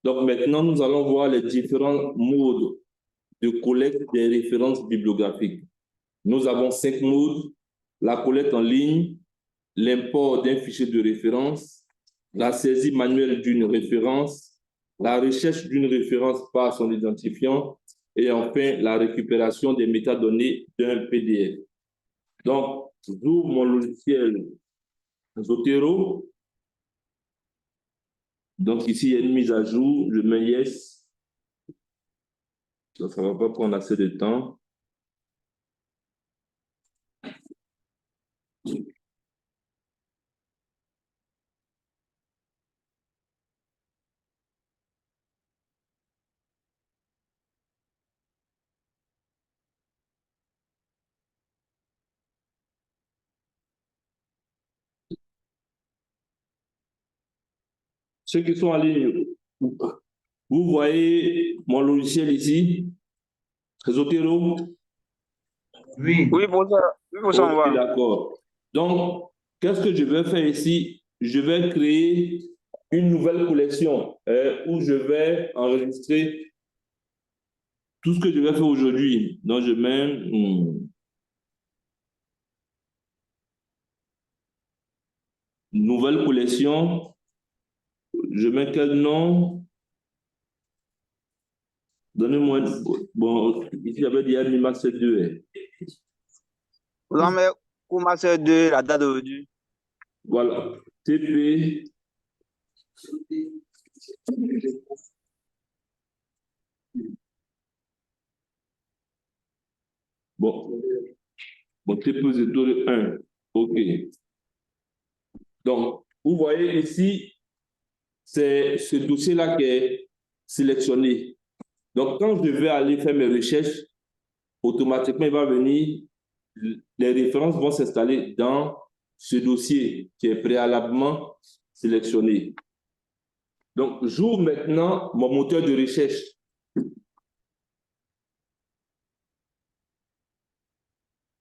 Donc maintenant, nous allons voir les différents modes de collecte des références bibliographiques. Nous avons 5 modes: la collecte en ligne, l'import d'un fichier de référence, la saisie manuelle d'une référence, la recherche d'une référence par son identifiant et enfin la récupération des métadonnées d'un PDF. Donc, j'ouvre mon logiciel Zotero. Donc ici, il y a une mise à jour, je mets yes. Donc, ça ne va pas prendre assez de temps. Ceux qui sont en ligne, vous voyez mon logiciel ici, Zotero? Oui. Oui, bonjour. Oui, bonjour, Ok, d'accord. Donc, qu'est-ce que je vais faire ici? Je vais créer une nouvelle collection où je vais enregistrer tout ce que je vais faire aujourd'hui. Donc, je mets nouvelle collection. Je mets quel nom? Donnez-moi. Bon, ici, j'avais dit Animax 2. Vous en mettez au master 2 la date d'aujourd'hui. Voilà. TP. Bon. Bon, TP 1. OK. Donc, vous voyez ici, c'est ce dossier-là qui est sélectionné. Donc, quand je vais aller faire mes recherches, automatiquement, il va venir, les références vont s'installer dans ce dossier qui est préalablement sélectionné. Donc, j'ouvre maintenant mon moteur de recherche.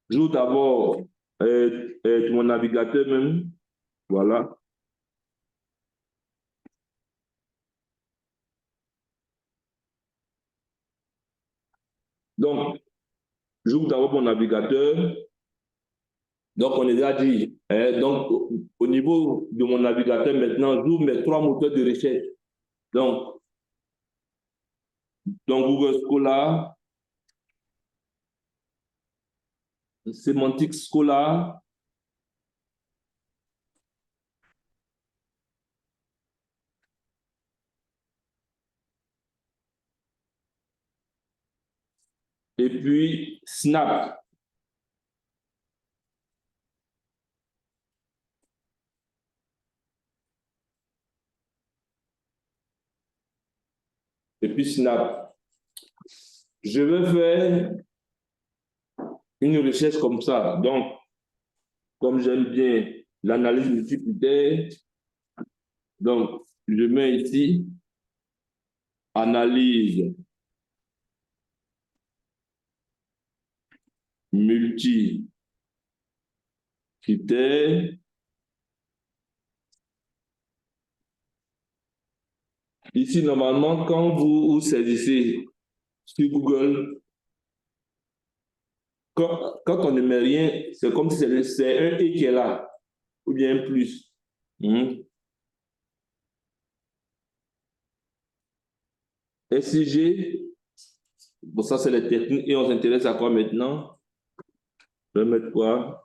J'ouvre d'abord mon navigateur même. Voilà. Donc, j'ouvre d'abord mon navigateur. Donc, on a déjà dit, donc, au niveau de mon navigateur, maintenant, j'ouvre mes 3 moteurs de recherche. Donc Google Scholar, Semantic Scholar, et puis Snap. Et puis Snap. Je vais faire une recherche comme ça. Donc, comme j'aime bien l'analyse multicritère, donc je mets ici analyse multicritère. Ici, normalement, quand vous saisissez sur Google, quand on ne met rien, c'est comme si c'est un « et » qui est là, ou bien un plus. SIG, bon, ça c'est les techniques, et on s'intéresse à quoi maintenant? Je vais mettre quoi?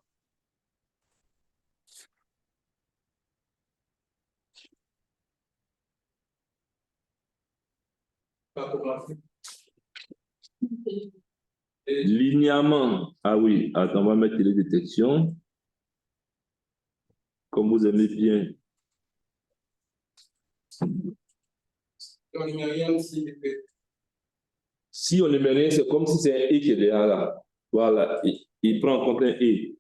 Linéament. Ah oui, attends, on va mettre les détections. Comme vous aimez bien. Si on ne met rien, c'est comme si c'est un « et » qui est derrière là. Voilà, il prend en compte un « et ».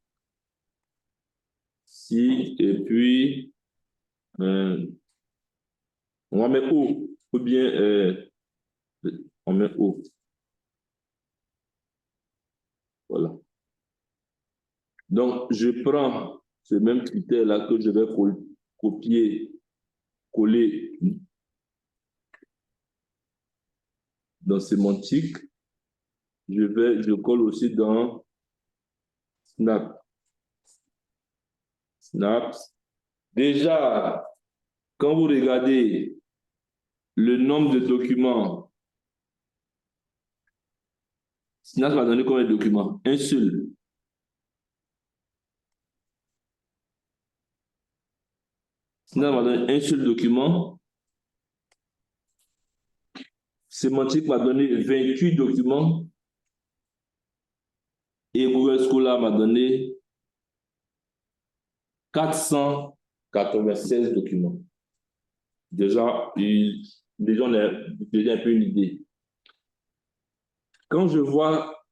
Si, et puis, on va mettre « O » ou bien on met « O ». Voilà. Donc, je prends ce même critère-là que je vais copier, coller dans sémantique. Je colle aussi dans Snap. Snap. Déjà, quand vous regardez le nombre de documents, Snap va donner combien de documents? Un seul. Snap va donner un seul document. Sémantique m'a donné 28 documents. Et Google Scholar m'a donné 496 documents. Déjà, on a déjà un peu une idée. Quand je vois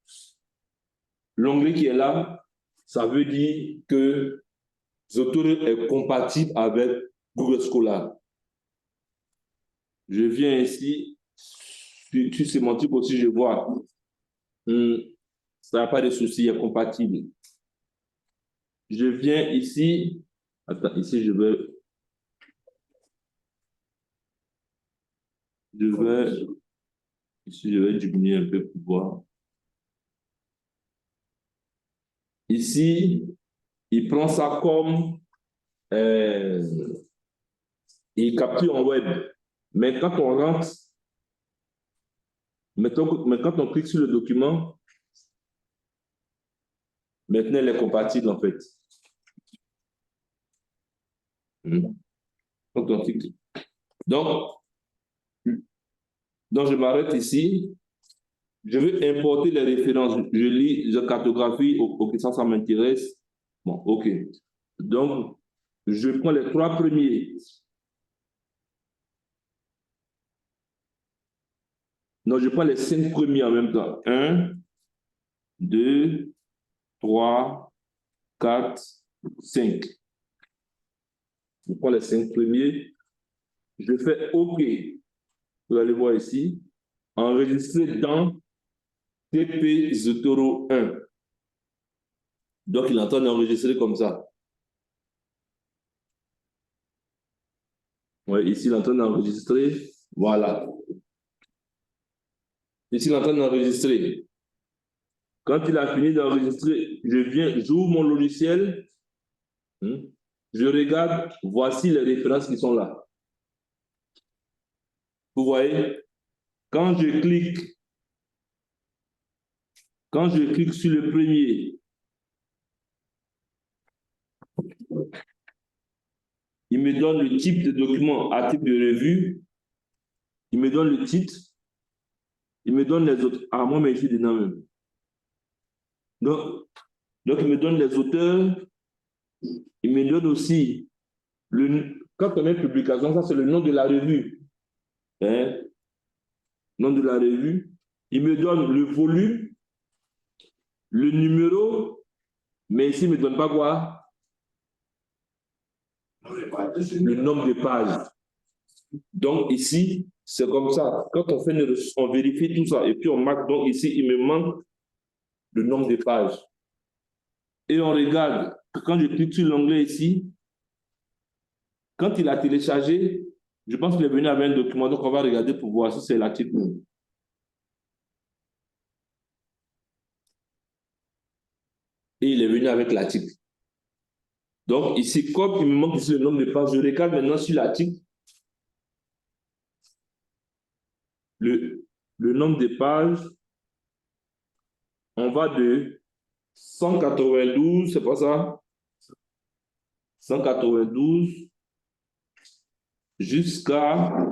l'onglet qui est là, ça veut dire que Zotero est compatible avec Google Scholar. Je viens ici, sur sémantique aussi, je vois, ça n'a pas de souci, il est compatible. Je viens ici, attends, ici je vais diminuer un peu pour voir. Ici, il prend ça comme il capture en web. Mais quand on rentre, mais quand on clique sur le document, maintenant il est compatible en fait. Quand on clique. Donc je m'arrête ici. Je veux importer les références. Je lis, je cartographie, ok, ça m'intéresse. Bon, ok. Donc, je prends les 3 premiers. Non, je prends les 5 premiers en même temps. 1, 2, 3, 4, 5. Je prends les 5 premiers. Je fais OK. Vous allez voir ici. Enregistrer dans TP Zotero 1. Donc, il est en train d'enregistrer comme ça. Oui, ici, il est en train d'enregistrer. Voilà. Ici, il est en train d'enregistrer. Quand il a fini d'enregistrer, j'ouvre mon logiciel. Je regarde, voici les références qui sont là. Vous voyez, quand je clique sur le premier, il me donne le type de document à type de revue, il me donne le titre, il me donne les autres. Ah, moi, mais je suis dedans même. Donc, il me donne les auteurs, il me donne aussi, quand on met publication, ça c'est le nom de la revue. Nom de la revue. Il me donne le volume, le numéro, mais ici, il ne me donne pas quoi? Le nombre de pages. Donc ici, c'est comme ça. Quand on fait on vérifie tout ça et puis on marque. Donc ici, il me manque le nombre de pages. Et on regarde. Quand je clique sur l'onglet ici, quand il a téléchargé, je pense qu'il est venu avec un document. Donc on va regarder pour voir si c'est l'article. Et il est venu avec l'article. Donc ici, comme il me manque ici le nombre de pages, je regarde maintenant sur l'article. Le nombre de pages, on va de 192, c'est pas ça? 192 jusqu'à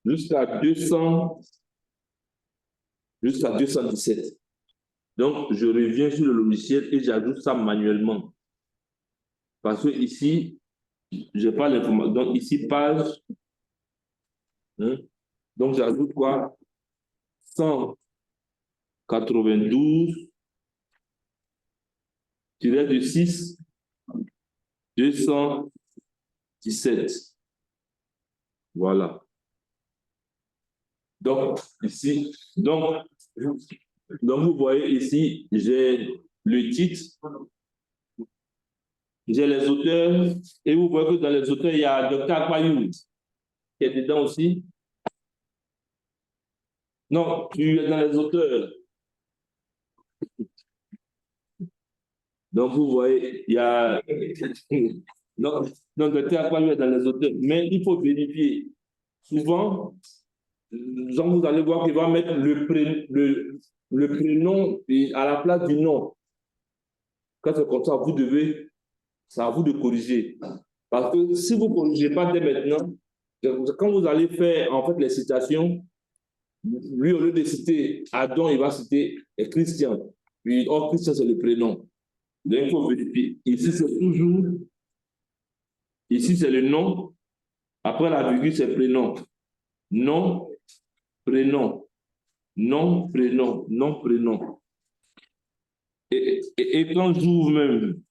217. Donc, je reviens sur le logiciel et j'ajoute ça manuellement. Parce que ici, je n'ai pas l'information. Donc, ici, page. Donc, j'ajoute quoi? 192 tiré de 6, 217. Voilà. Donc, ici, donc vous voyez ici, j'ai le titre. j'ai les auteurs, et vous voyez que dans les auteurs, il y a Dr. Akpayou qui est dedans aussi. Non, tu es dans les auteurs. Donc, vous voyez, il y a... Donc, Dr. Akpayou est dans les auteurs. Mais il faut vérifier. Souvent, vous allez voir qu'il va mettre le prénom à la place du nom. Quand c'est comme ça, c'est à vous de corriger. Parce que si vous ne corrigez pas dès maintenant, quand vous allez faire en fait les citations, lui, au lieu de citer Adam, il va citer Christian. Puis, or, Christian, c'est le prénom. Donc, il faut vérifier. Ici, c'est toujours, ici, c'est le nom. Après la virgule, c'est prénom. Nom, prénom. Nom, prénom. Nom, prénom. Et quand j'ouvre même,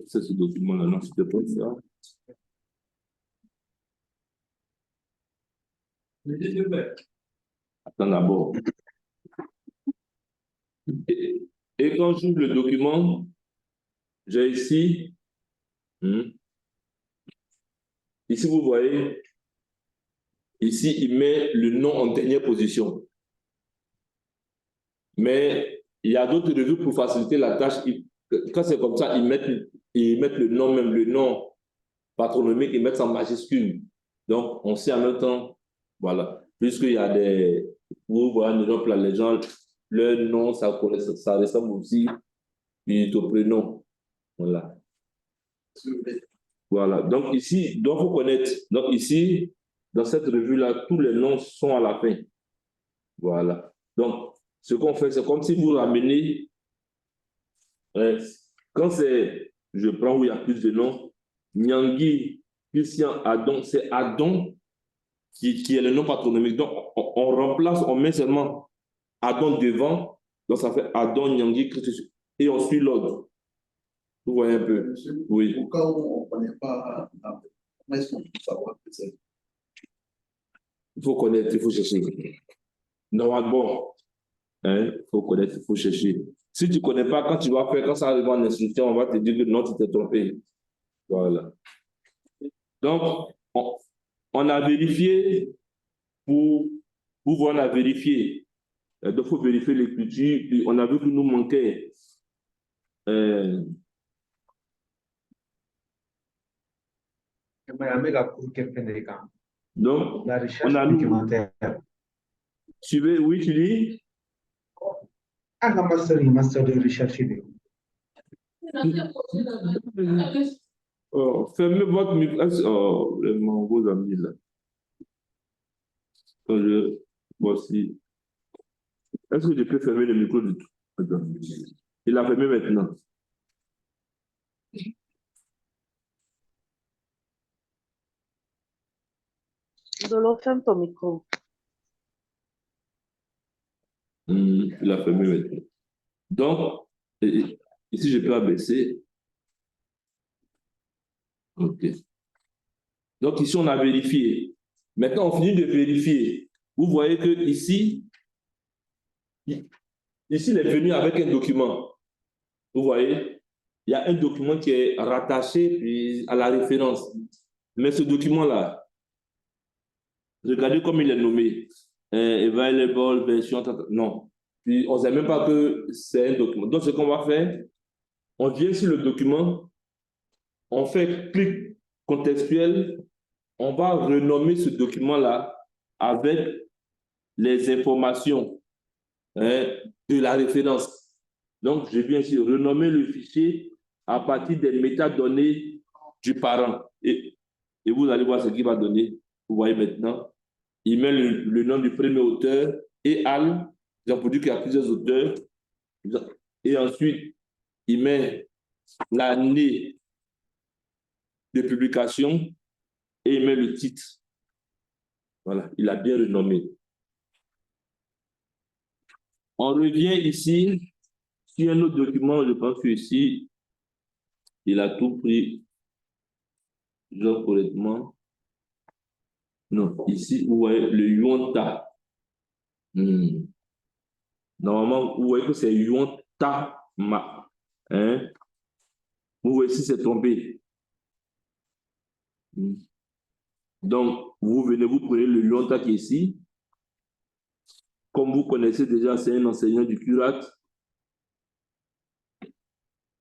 c'est ce document-là, non, c'était pas ça. Attends d'abord. Et quand j'ouvre le document, j'ai ici, ici vous voyez, ici il met le nom en dernière position. Mais il y a d'autres revues pour faciliter la tâche. Quand c'est comme ça, ils mettent le nom même, le nom patronymique, ils mettent ça en majuscule. Donc, on sait en même temps, voilà, puisqu'il y a des... Vous voyez, par exemple, les gens, leur nom, ça ressemble aussi au prénom. Voilà. Voilà. Donc, ici, il faut connaître. Donc, ici, dans cette revue-là, tous les noms sont à la fin. Voilà. Donc, ce qu'on fait, c'est comme si vous ramenez, quand c'est, je prends où il y a plus de noms, Nyangui, Christian, Adon, c'est Adon qui est le nom patronymique. Donc, on remplace, on met seulement Adon devant, donc ça fait Adon, Nyangui, Christian, et on suit l'ordre. Vous voyez un peu? Oui. Au cas où on ne connaît pas, comment est-ce qu'on peut savoir que c'est? Il faut connaître, il faut chercher. Normalement, il faut connaître, il faut chercher. Si tu ne connais pas, quand tu vas faire, quand ça arrive en instruction, on va te dire que non, tu t'es trompé. Voilà. Donc, on a vérifié, pour voir, on a vérifié. Donc, il faut vérifier l'écriture. On a vu qu'il nous manquait. Donc, la recherche on a documentaire. Suivez, oui, tu dis? Un master de recherche vidéo. Fermez votre micro. Oh, vraiment, vos amis là. Voici. Est-ce que je peux fermer le micro du tout? Attends. Il a fermé maintenant. Dolo, ferme ton micro. Il a fermé maintenant. Donc, ici, je peux abaisser. OK. Donc, ici, on a vérifié. Maintenant, on finit de vérifier. Vous voyez que ici, il est venu avec un document. Vous voyez, il y a un document qui est rattaché à la référence. Mais ce document-là, regardez comme il est nommé. Available version. Non. Puis on ne sait même pas que c'est un document. Donc, ce qu'on va faire, on vient sur le document, on fait clic contextuel, on va renommer ce document-là avec les informations de la référence. Donc, je viens ici renommer le fichier à partir des métadonnées du parent. Et vous allez voir ce qu'il va donner. Vous voyez maintenant, il met le nom du premier auteur et Al. J'ai produit qu'il y a plusieurs auteurs. Et ensuite, il met l'année de publication et il met le titre. Voilà, il a bien renommé. On revient ici sur un autre document, je pense que ici, il a tout pris, genre correctement. Non, ici, vous voyez le Yuanta. Normalement, vous voyez que c'est Yuanta. Hein? Vous voyez ici, c'est trompé. Donc, vous venez, vous prenez le lionta qui est ici. Comme vous connaissez déjà, c'est un enseignant du curat.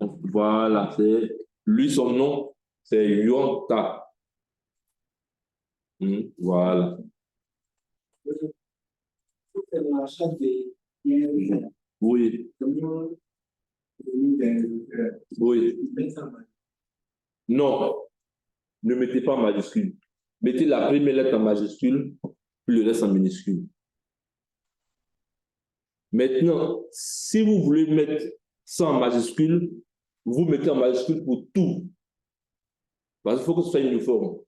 Voilà, c'est lui, son nom, c'est Yonta. Voilà. Oui. Oui. Non, ne mettez pas en majuscule. Mettez la première lettre en majuscule, puis le reste en minuscule. Maintenant, si vous voulez mettre ça en majuscule, vous mettez en majuscule pour tout. Parce qu'il faut que ce soit uniforme.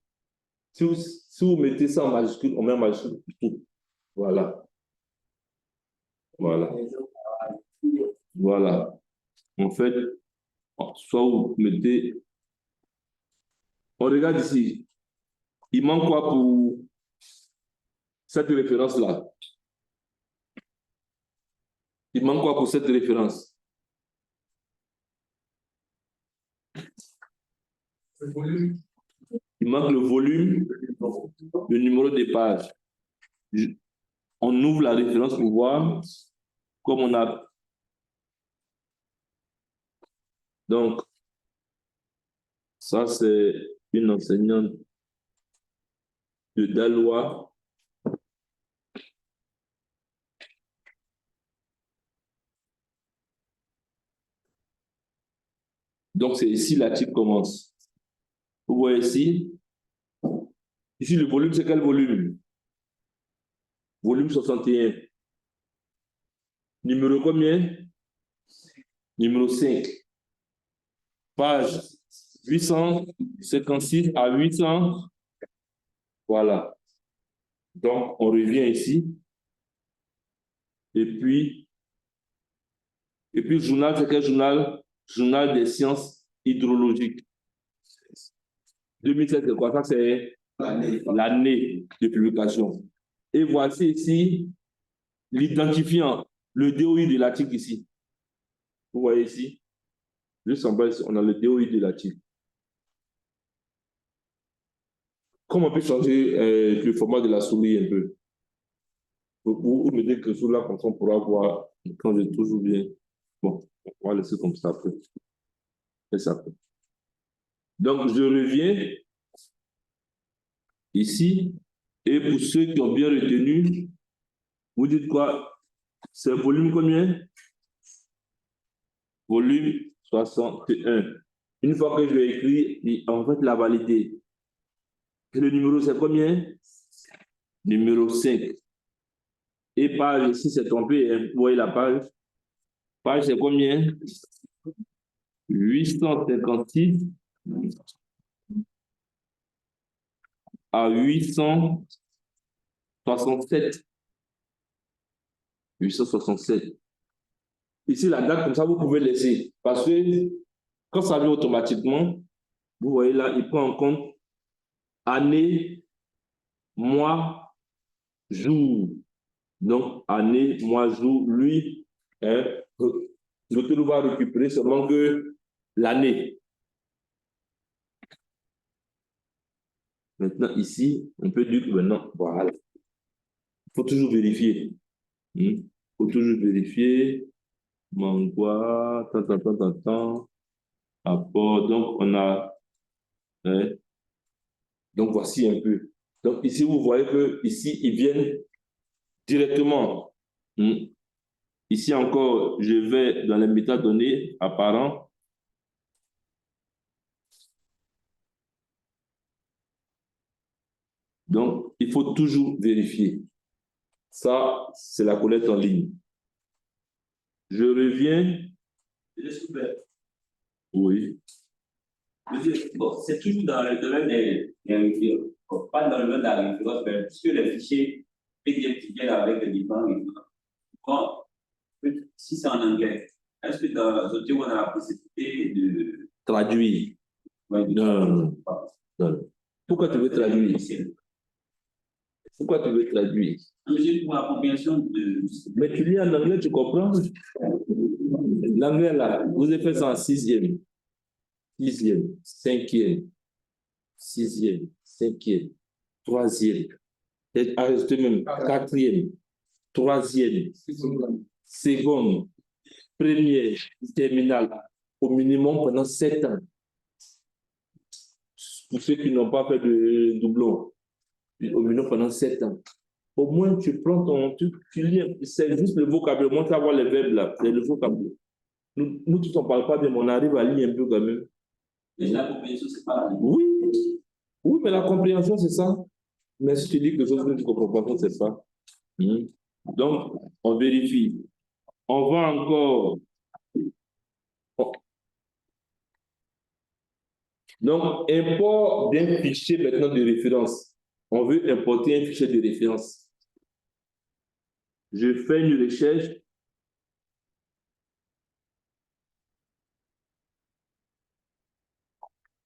Si vous mettez ça en majuscule, on met en majuscule pour tout. Voilà. Voilà. Voilà. En fait, soit vous mettez... On regarde ici. Il manque quoi pour cette référence-là? Il manque quoi pour cette référence? Il manque le volume, le numéro des pages. On ouvre la référence pour voir comme on a. Donc, ça, c'est une enseignante de Dalois. Donc, c'est ici l'article commence. Vous voyez ici. Ici, le volume, c'est quel volume? Volume 61. Numéro combien? Numéro 5. Page 856 à 800. Voilà. Donc, on revient ici. Et puis, journal, c'est quel journal? Journal des sciences hydrologiques. 2007, c'est quoi? Ça, c'est l'année de publication. Et voici ici l'identifiant, le DOI de l'article ici. Vous voyez ici? Juste en bas, on a le DOI de l'article. Comment on peut changer le format de la souris un peu? Vous me dites que sous là, comme ça, on pourra voir quand j'ai toujours bien. Bon, on va laisser comme ça après. Et ça après. Donc, je reviens ici. Et pour ceux qui ont bien retenu, vous dites quoi? C'est volume combien? Volume 61. Une fois que je vais écrire, en fait, la valider. Et le numéro, c'est combien? Numéro 5. Et page, ici, c'est trompé. Hein. Vous voyez la page? Page, c'est combien? 856 à 867. 867. Ici, la date, comme ça, vous pouvez laisser. Parce que quand ça vient automatiquement, vous voyez là, il prend en compte année, mois, jour. Donc, année, mois, jour, lui, hein, l'auteur va récupérer seulement que l'année. Maintenant, ici, on peut dire que maintenant, voilà. Il faut toujours vérifier. Il faut toujours vérifier. Mangua, apport. Donc, on a. Hein, donc, voici un peu. Donc, ici, vous voyez que ici, ils viennent directement. Ici encore, je vais dans les métadonnées apparents. Donc, il faut toujours vérifier. Ça, c'est la collecte en ligne. Je reviens. Oui. Bon, c'est toujours dans le domaine des références, pas dans le domaine de la référence, mais puisque les fichiers PDF qui viennent avec les différents références. Bon, si c'est en anglais, est-ce que dans Zotero, on a la possibilité de traduire? Ouais, non. Pourquoi tu veux traduire? Pourquoi tu veux traduire? Juste pour la compréhension de... Mais tu lis en anglais, tu comprends? L'anglais, là, vous avez fait ça en 6e. sixième, cinquième, sixième, cinquième, troisième, et ajouter même quatrième, troisième, seconde, première, terminale, au minimum pendant 7 ans. Pour ceux qui n'ont pas fait de doublon, au minimum pendant 7 ans. Au moins, tu prends ton truc, tu lis, c'est juste le vocabulaire, moi, tu vas voir les verbes là, c'est le vocabulaire. Nous tous, on ne parle pas bien, mais on arrive à lire un peu quand même. Et la compréhension, c'est pas la même. Oui, oui, mais la compréhension, c'est ça. Mais si tu dis que chose que tu ne comprends pas, c'est pas. Donc, on vérifie. On va encore. Donc, import d'un fichier maintenant de référence. On veut importer un fichier de référence. Je fais une recherche.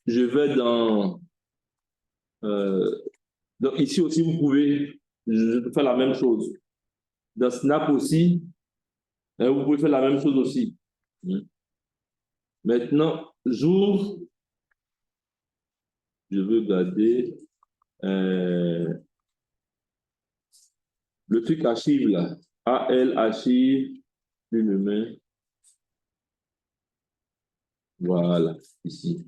Je vais dans... donc, ici aussi, vous pouvez faire la même chose. Dans Snap aussi, vous pouvez faire la même chose aussi. Maintenant, j'ouvre. Je veux garder le truc archive là. AL archive, une main. Voilà, ici.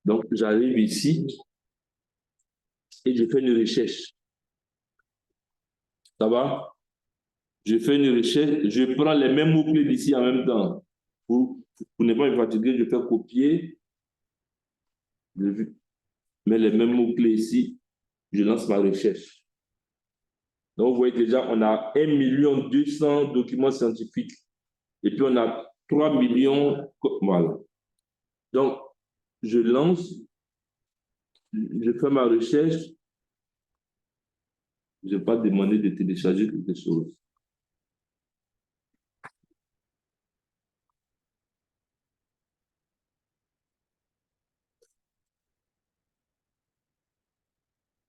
Donc, j'arrive ici et je fais une recherche. Ça va? Je fais une recherche, je prends les mêmes mots-clés d'ici en même temps. Pour ne pas me fatiguer, je fais copier. Je mets les mêmes mots-clés ici. Je lance ma recherche. Donc, vous voyez déjà, on a 1 200 000 documents scientifiques. Et puis, on a 3 millions. Voilà. Donc, je lance, je fais ma recherche. Je ne vais pas demander de télécharger quelque chose.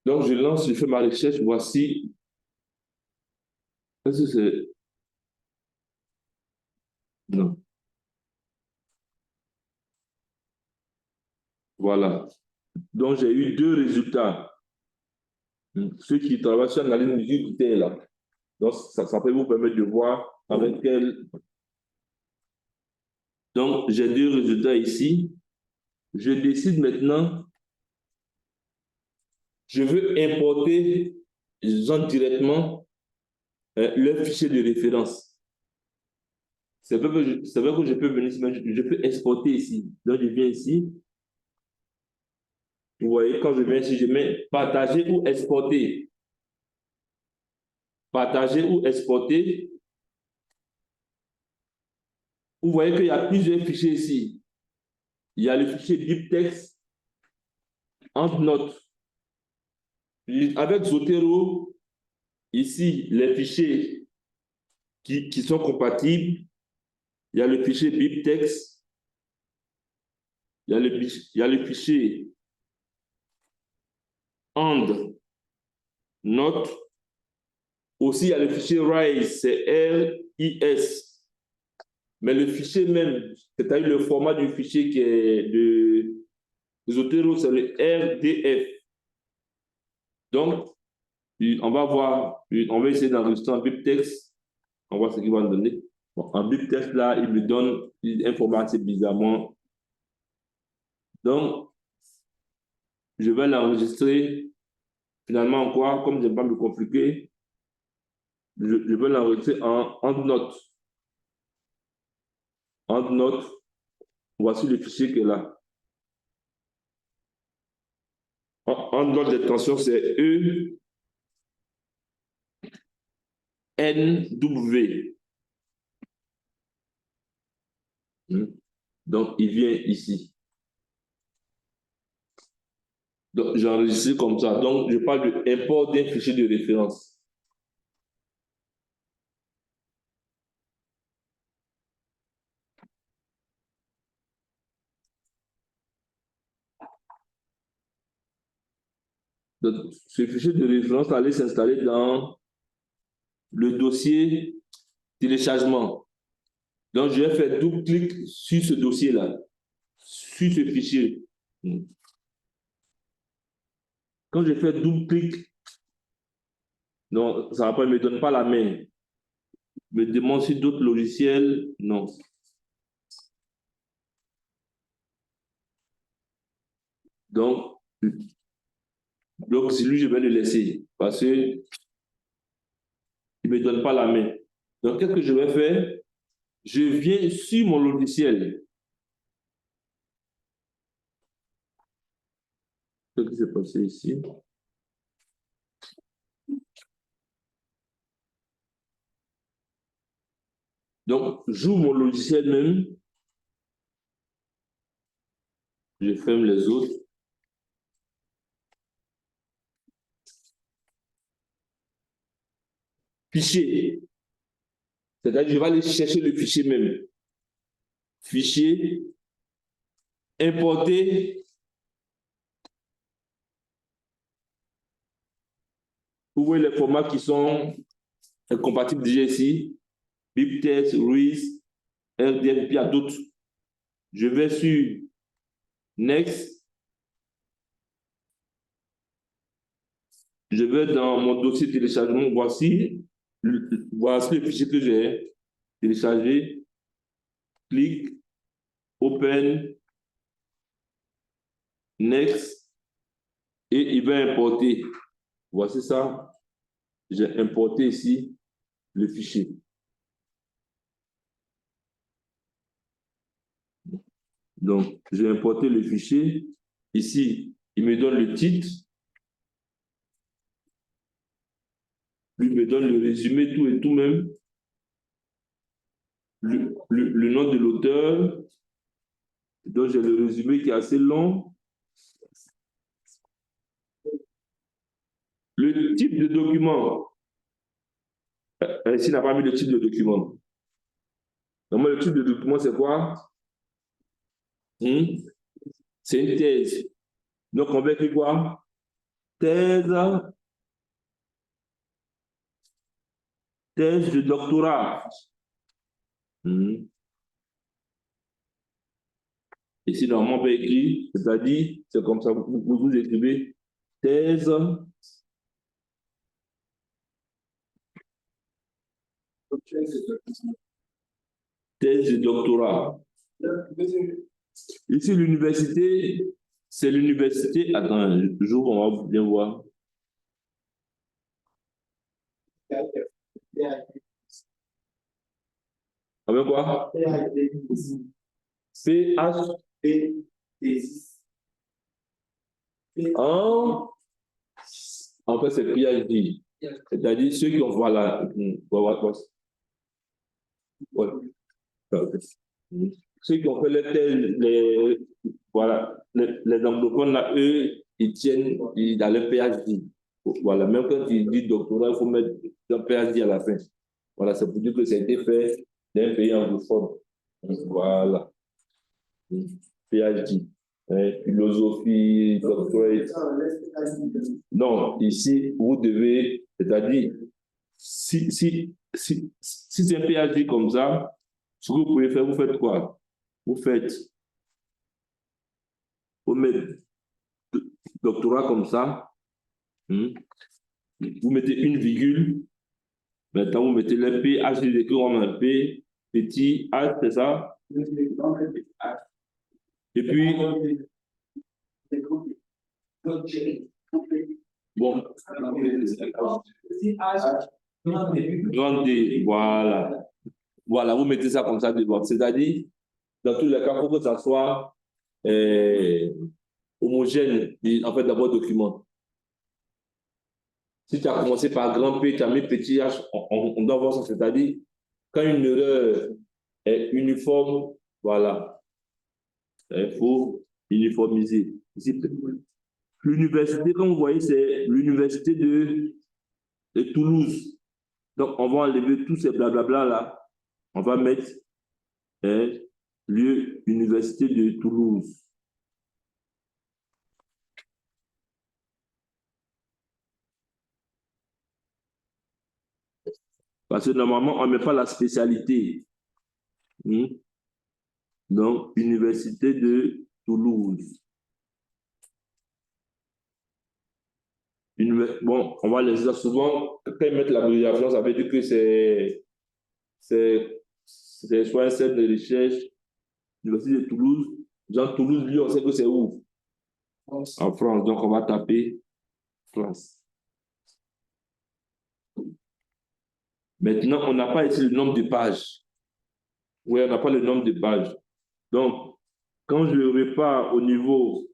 Donc, je lance, je fais ma recherche. Voici. Est-ce que c'est... Non. Voilà. Donc, j'ai eu 2 résultats. Ceux qui travaillent sur l'analyse musique là. Donc, ça peut vous permettre de voir avec quel... Donc, j'ai 2 résultats ici. Je décide maintenant, je veux importer directement le fichier de référence. C'est vrai que je peux venir ici, mais je peux exporter ici. Donc, je viens ici. Vous voyez, quand je viens ici, je mets partager ou exporter. Partager ou exporter. Vous voyez qu'il y a plusieurs fichiers ici. Il y a le fichier BibTeX, EndNote. Avec Zotero, ici, les fichiers qui sont compatibles, il y a le fichier BibTeX, il y a le fichier EndNote, aussi il y a le fichier RIS, c'est R-I-S. Mais le fichier même, c'est-à-dire le format du fichier qui est de Zotero, c'est le RDF. Donc, on va voir, on va essayer d'enregistrer un BibTeX, on va voir ce qu'il va nous donner. Bon, en BibTeX, là, il me donne un format assez bizarrement. Donc, je vais l'enregistrer. Finalement, quoi, comme je n'aime pas me compliquer, je vais l'enregistrer en EndNote. EndNote, voici le fichier qui est là. EndNote d'extension, c'est E-N-W. Donc, il vient ici. Donc, j'enregistre comme ça. Donc, je parle de import d'un fichier de référence. Donc, ce fichier de référence allait s'installer dans le dossier téléchargement. Donc, je vais faire double-clic sur ce dossier-là, sur ce fichier. Quand je fais double-clic, non, ça ne me donne pas la main. Me demande si d'autres logiciels, non. Donc, c'est lui, je vais le laisser parce qu'il ne me donne pas la main. Donc, qu'est-ce que je vais faire? Je viens sur mon logiciel. Qu'est-ce qui s'est passé ici? Donc, j'ouvre mon logiciel même. Je ferme les autres. Fichier. C'est-à-dire, je vais aller chercher le fichier même. Fichier. Importer. Vous voyez les formats qui sont compatibles déjà ici. BibTeX, RIS, RDF, puis il y a d'autres. Je vais sur Next. Je vais dans mon dossier téléchargement. Voici le fichier que j'ai téléchargé. Clic, Open, Next, et il va importer. Voici ça. J'ai importé ici le fichier. Donc, j'ai importé le fichier. Ici, il me donne le titre. Lui me donne le résumé, tout et tout même. Le nom de l'auteur. Donc, j'ai le résumé qui est assez long. Le type de document. Ici, il n'a pas mis le type de document. Donc, le type de document, c'est quoi? C'est une thèse. Donc, on va écrire quoi? Thèse de doctorat. Ici, normalement, on va écrire, c'est-à-dire, c'est comme ça, vous écrivez thèse de doctorat. Ici, l'université, c'est l'université. Attends, j'ouvre, on va bien voir. Avec quoi? PH. En fait, c'est PhD. C'est-à-dire ceux qui ont, voilà. Ouais. Ceux qui ont fait voilà, les anglophones, là, eux, ils tiennent dans le PhD. Voilà, même quand ils disent doctorat, il faut mettre un PhD à la fin. Voilà, c'est pour dire que ça a été fait d'un pays anglophone. Voilà. PhD. Philosophie, doctorate. Non, ici, vous devez, c'est-à-dire, si c'est un PhD comme ça, ce que vous pouvez faire, vous faites quoi? Vous mettez doctorat comme ça, vous mettez une virgule, maintenant vous mettez le PhD, comme un P, petit H, c'est ça? Et puis, bon, grand D, voilà. Voilà, vous mettez ça comme ça devant. C'est-à-dire, dans tous les cas, il faut que ça soit homogène, en fait, d'abord document. Si tu as commencé par grand P, tu as mis petit H, on doit voir ça. C'est-à-dire, quand une erreur est uniforme, voilà, il faut uniformiser. Ici, l'université, comme vous voyez, c'est l'université de Toulouse. Donc, on va enlever tous ces blablabla là. On va mettre lieu Université de Toulouse. Parce que normalement, on ne met pas la spécialité. Donc, Université de Toulouse. Bon, on va laisser ça souvent. Quand ils mettent l'abréviation, ça veut dire que c'est soit un centre de recherche, Université de Toulouse. Genre Toulouse, lui, on sait que c'est où? En France. Donc, on va taper France. Maintenant, on n'a pas ici le nombre de pages. Oui, on n'a pas le nombre de pages. Donc, quand je repars au niveau,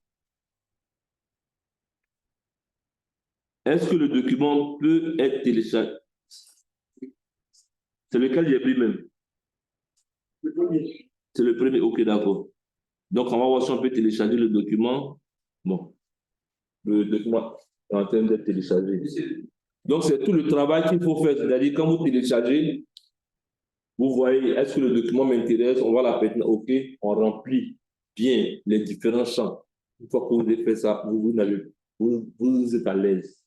est-ce que le document peut être téléchargé? C'est lequel j'ai pris même? Le premier. C'est le premier, ok, d'accord. Donc, on va voir si on peut télécharger le document. Bon, le document est en train d'être téléchargé. Donc, c'est tout le travail qu'il faut faire. C'est-à-dire, quand vous téléchargez, vous voyez, est-ce que le document m'intéresse? On va la faire, ok, on remplit bien les différents champs. Une fois que vous avez fait ça, vous êtes à l'aise.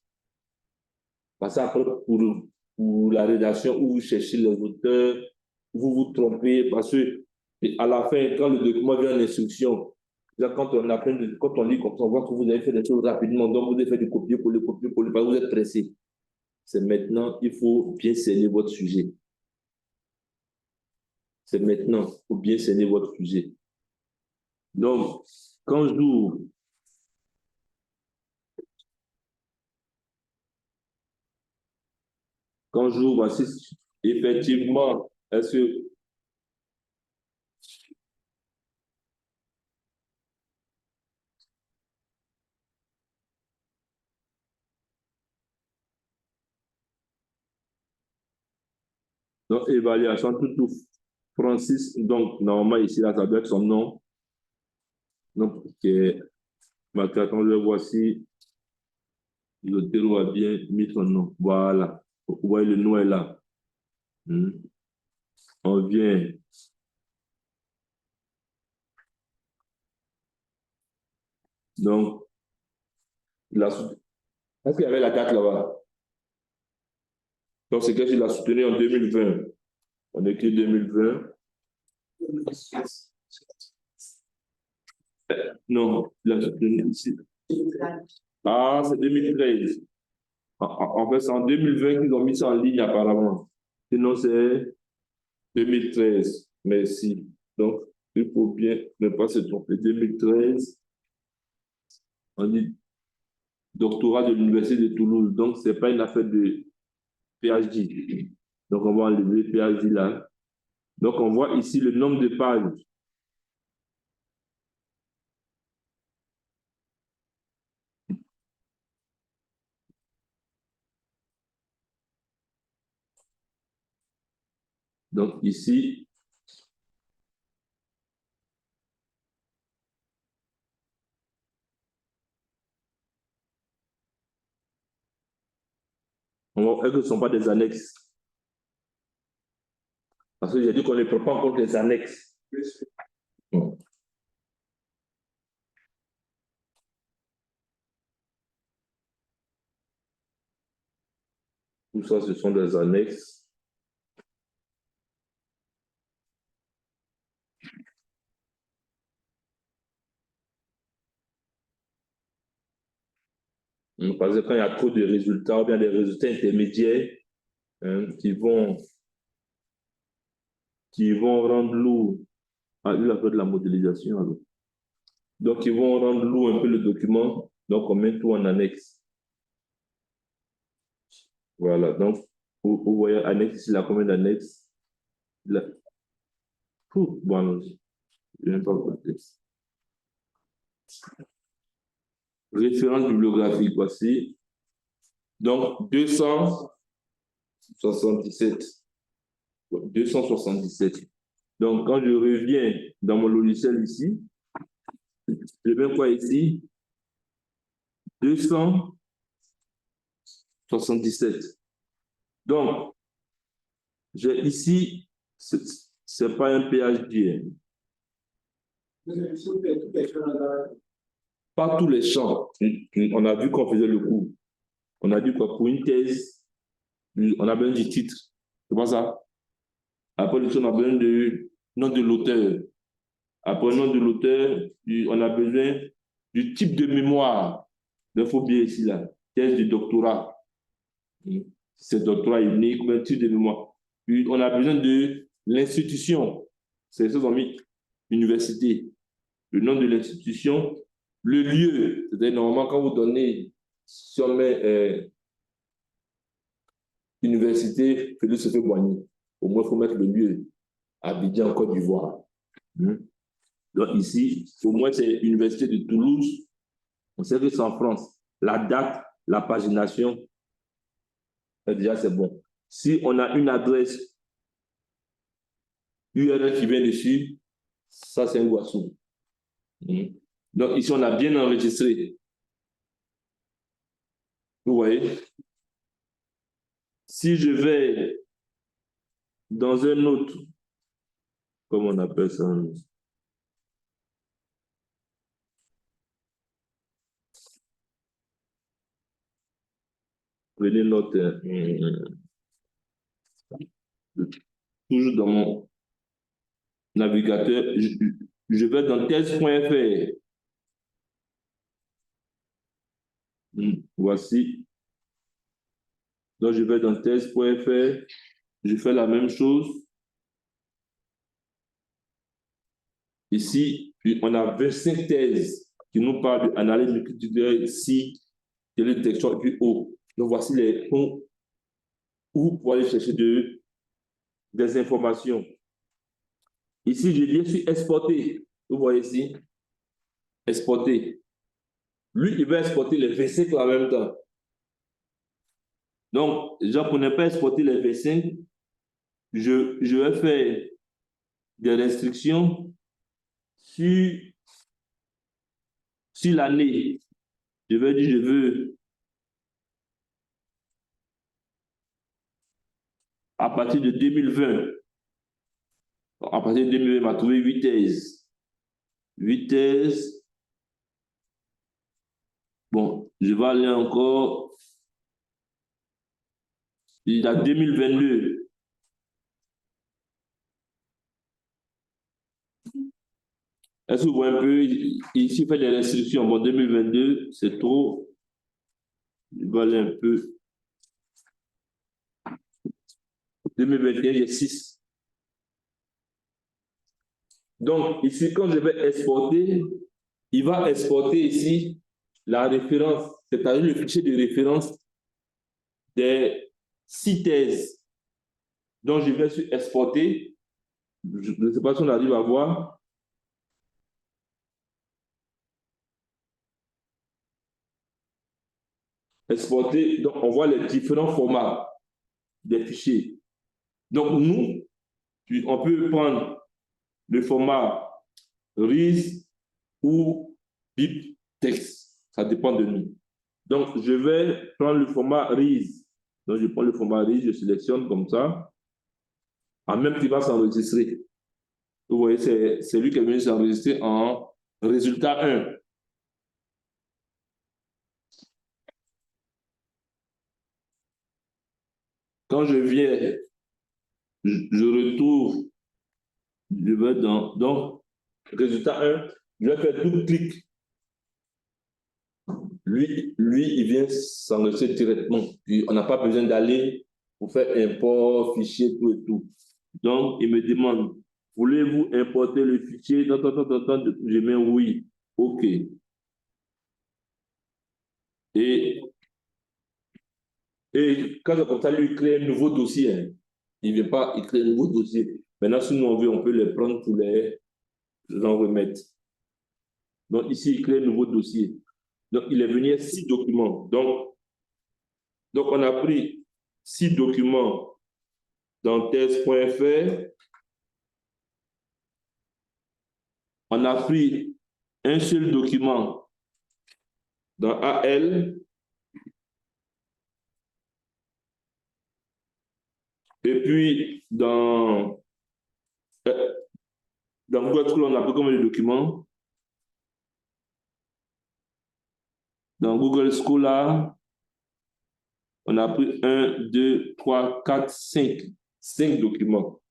Parce qu'après, pour la rédaction, où vous cherchez les auteurs, vous vous trompez, parce que à la fin, quand le document vient en instruction, quand on lit comme ça, on voit que vous avez fait des choses rapidement, donc vous avez fait du copier-coller, parce que vous êtes pressé. C'est maintenant, il faut bien cerner votre sujet. C'est maintenant, il faut bien cerner votre sujet. Donc, quand j'ouvre, voici, effectivement, est-ce que donc, évaluation, tout Francis, donc, normalement, ici, là, ça doit être son nom. Donc, okay. Attends, je vois si l'auteur a bien mis son nom. Voilà. Vous voyez, le nom est là. On vient. Donc, est-ce qu'il y avait la date là-bas? Donc, c'est que tu l'as soutenu en 2020. On écrit 2020. Non, il a soutenu ici. Ah, c'est 2013. En fait, c'est en 2020 qu'ils ont mis ça en ligne apparemment. Sinon, c'est 2013. Merci. Donc, il faut bien ne pas se tromper. 2013, on dit doctorat de l'Université de Toulouse. Donc, ce n'est pas une affaire de PhD. Donc, on va enlever PhD là. Donc, on voit ici le nombre de pages. Donc, ici, on voit que ce ne sont pas des annexes. Parce que j'ai dit qu'on ne prend pas en compte les annexes. Bon. Tout ça, ce sont des annexes. Parce que quand il y a trop de résultats, ou bien des résultats intermédiaires qui vont rendre lourd. Ah, il a fait de la modélisation alors. Donc, ils vont rendre lourd un peu le document. Donc, on met tout en annexe. Voilà. Donc, vous voyez, annexe, ici, il a combien d'annexes? Bon, allons-y. Je n'aime pas le texte. Référence bibliographique, voici. Donc, 277. 277. Donc, quand je reviens dans mon logiciel ici, je mets quoi ici? 277. Donc, j'ai ici, ce n'est pas un PhD. Pas tous les champs. On a vu qu'on faisait le cours. On a dit quoi? Pour une thèse, on a besoin du titre. C'est pas ça? Après, on a besoin du nom de l'auteur. Après le nom de l'auteur, on a besoin du type de mémoire. Il faut bien ici, là. Thèse du doctorat. C'est doctorat unique, mais type de mémoire. Puis, on a besoin de l'institution. C'est ça qu'on a mis université. Le nom de l'institution, le lieu. C'est-à-dire, normalement, quand vous donnez, si on met université, Félix Houphouët-Boigny, au moins, il faut mettre le lieu. Abidjan, Côte d'Ivoire. Donc, ici, au moins, c'est l'université de Toulouse. On sait que c'est en France. La date, la pagination, déjà, c'est bon. Si on a une adresse URL qui vient dessus, ça, c'est un Guassou. Donc, ici, on a bien enregistré. Vous voyez? Si je vais dans un autre, comment on appelle ça? Prenez notre... toujours dans mon navigateur, je vais dans thèse.fr. Voici. Donc, je vais dans thèse.fr. Je fais la même chose. Ici, on a 25 thèses qui nous parlent d'analyse multidisciplinaire ici, télédétection et puis haut. Donc, voici les ponts où pour aller chercher des informations. Ici, je viens sur exporter. Vous voyez ici, exporter. Lui, il va exporter les V5 en même temps. Donc, genre, pour ne pas exporter les V5, je vais faire des restrictions sur l'année. Je vais dire, je veux à partir de 2020. À partir de 2020, il m'a trouvé 8 thèses. 8 thèses. Bon, je vais aller encore. Il y a 2022. Est-ce que vous voyez un peu, ici, il fait des restrictions. Bon, 2022, c'est trop. Je vais aller un peu. 2021, il y a 6. Donc, ici, quand je vais exporter, il va exporter ici la référence, c'est-à-dire le fichier de référence des 6 thèses. Donc, je vais sur exporter. Je ne sais pas si on arrive à voir. Exporter, donc on voit les différents formats des fichiers. Donc, nous, on peut prendre le format RIS ou BibTeX. Ça dépend de nous. Donc, je vais prendre le format RIS. Donc, je prends le format RIS, je sélectionne comme ça. En même temps, il va s'enregistrer. Vous voyez, c'est lui qui est venu s'enregistrer en résultat 1. Quand je viens, je retrouve, je vais dans, donc, résultat 1, je vais faire double-clic. Lui, il vient s'enregistrer directement. Puis, on n'a pas besoin d'aller pour faire import, fichier, tout et tout. Donc, il me demande, voulez-vous importer le fichier? Je mets oui. OK. Et quand c'est comme ça, lui, il crée un nouveau dossier. Hein. Il ne vient pas, il crée un nouveau dossier. Maintenant, si nous on veut, on peut les prendre pour les en remettre. Donc, ici, il crée un nouveau dossier. Donc, il est venu 6 documents. Donc, on a pris 6 documents dans thèse.fr. On a pris un seul document dans AL. Et puis, dans Google School, on a pris combien de documents? Dans Google Scholar, on a pris 1, 2, 3, 4, 5. 5 documents.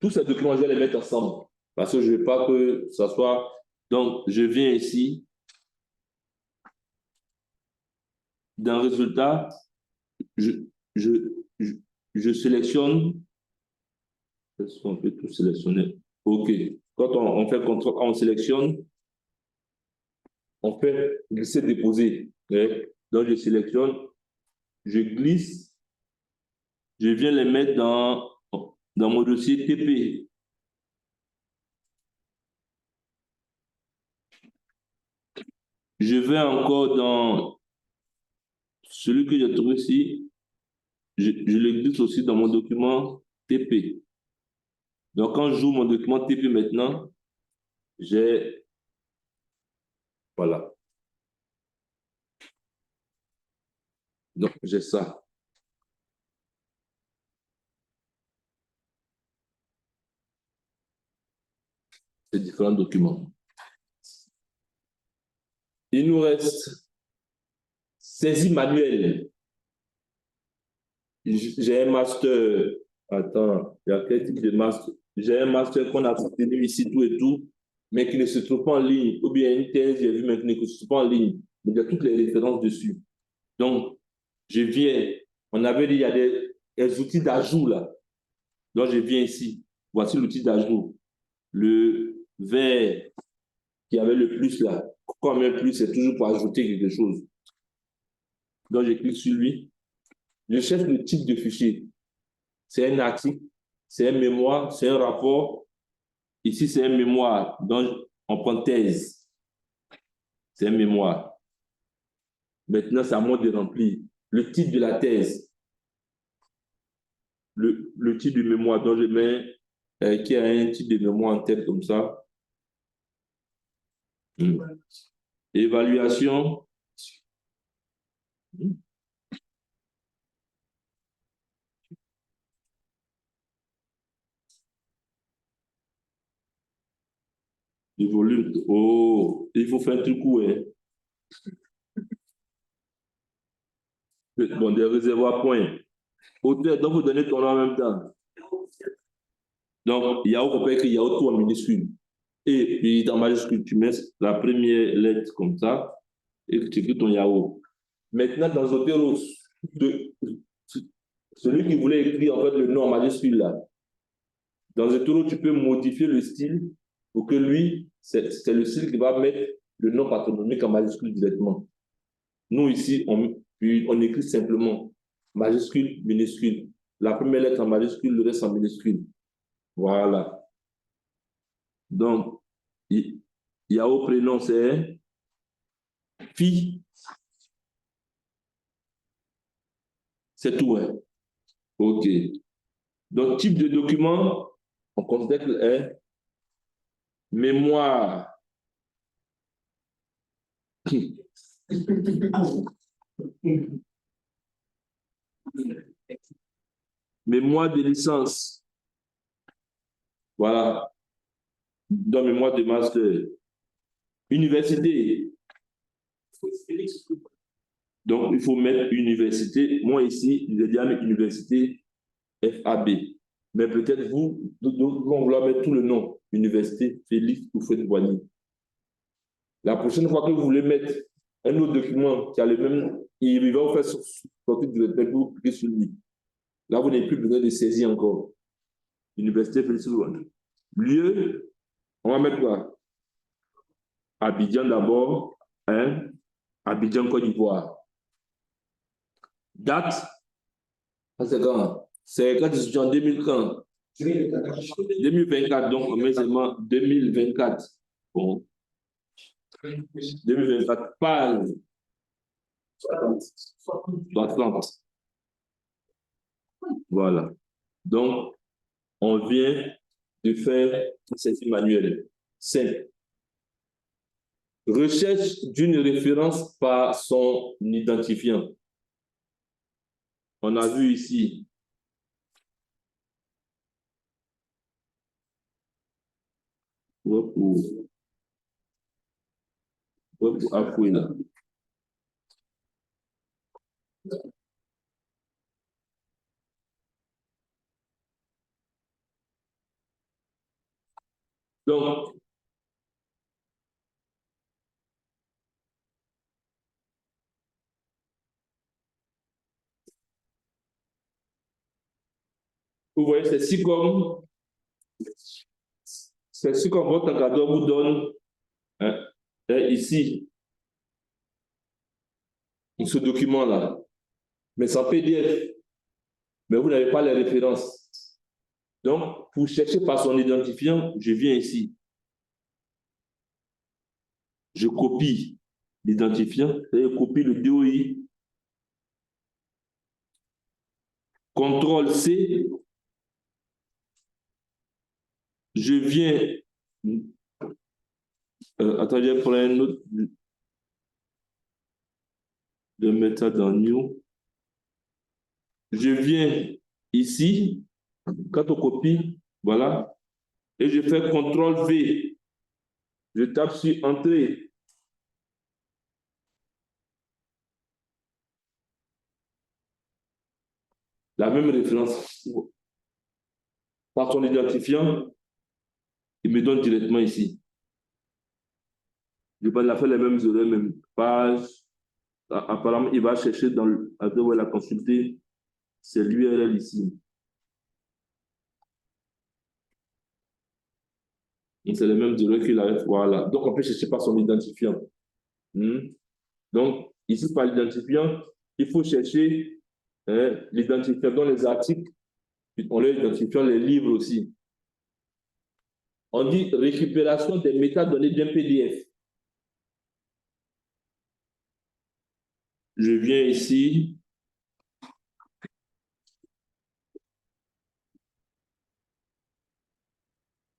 Tous ces documents, je vais les mettre ensemble parce que je ne veux pas que ça soit... Donc, je viens ici. Dans le résultat, je sélectionne. Est-ce qu'on peut tout sélectionner? OK. Quand on fait contrôle, on sélectionne, on fait glisser, déposer. Donc, je sélectionne, je glisse, je viens les mettre dans mon dossier TP. Je vais encore dans celui que j'ai trouvé ici, je le glisse aussi dans mon document TP. Donc, quand j'ouvre mon document TP maintenant, j'ai... Voilà. Donc, j'ai ça. Ces différents documents. Il nous reste saisie manuelle. J'ai un master. Attends, il y a quel type de master? J'ai un master qu'on a obtenu ici, tout et tout, mais qui ne se trouve pas en ligne. Ou bien une thèse, j'ai vu, mais qui ne se trouve pas en ligne. Mais il y a toutes les références dessus. Donc, je viens. On avait dit, il y a des outils d'ajout là. Donc, je viens ici. Voici l'outil d'ajout. Le vert qui avait le plus là. Comme un plus, c'est toujours pour ajouter quelque chose. Donc, je clique sur lui. Je cherche le type de fichier. C'est un article, c'est un mémoire, c'est un rapport. Ici, c'est un mémoire. Donc, on prend thèse. C'est un mémoire. Maintenant, c'est à moi de remplir le titre de la thèse. Le titre du mémoire. Donc, je mets qui a un titre de mémoire en tête comme ça. Évaluation. Le volume. Oh, il faut faire un truc où, hein? Bon, des réservoirs points. Auteur, donc vous donnez ton nom en même temps. Donc, Yahoo, on peut écrire Yahoo tout en minuscule. Et puis, dans majuscule, tu mets la première lettre comme ça et tu écris ton Yahoo. Maintenant, dans Zotero, celui qui voulait écrire en fait le nom en majuscule là, dans Zotero, tu peux modifier le style pour que lui, c'est le style qui va mettre le nom patronymique en majuscule directement. Nous, ici, on écrit simplement majuscule, minuscule. La première lettre en majuscule, le reste en minuscule. Voilà. Donc, Yahoo prénom, c'est fille. C'est tout, hein? OK. Donc, type de document, on considère que est mémoire. Mémoire de licence. Voilà. Dans mémoire de master. Université. Donc, il faut mettre université. Moi, ici, j'ai déjà mis université FAB. Mais peut-être vous vont vouloir mettre tout le nom. Université Félix Houphouët-Boigny. La prochaine fois que vous voulez mettre un autre document qui a le même, il va vous faire sortir du repère pour cliquer sur lui. Là, vous n'avez plus besoin de saisir encore. Université Félix Houphouët-Boigny. Lieu, on va mettre quoi? Abidjan d'abord. Hein? Abidjan, Côte d'Ivoire. Date, c'est quand? C'est quand je suis en 2030. 2024, donc on met seulement 2024. Bon. 2024, page 60. Voilà. Donc, on vient de faire cette manuel. Simple. Recherche d'une référence par son identifiant. On a vu ici. Donc, vous voyez, c'est si comme votre encadreur vous donne hein, ici ce document-là, mais c'est en PDF, mais vous n'avez pas les références. Donc, pour chercher par son identifiant, je viens ici. Je copie l'identifiant, je copie le DOI. CTRL-C. Je viens... attendez, je prends un autre... de mettre ça dans New. Je viens ici, quand on copie, voilà, et je fais CTRL-V. Je tape sur Entrée. La même référence. Par son identifiant, il me donne directement ici. Je vais pas faire les mêmes erreurs, même page. Apparemment, il va chercher dans le... Après, on va la consulter. C'est l'URL ici. C'est les mêmes erreurs qu'il a. Voilà. Donc, on peut chercher par son identifiant. Donc, ici, par l'identifiant, il faut chercher l'identifiant dans les articles. On les identifiant les livres aussi. On dit récupération des métadonnées d'un PDF. Je viens ici.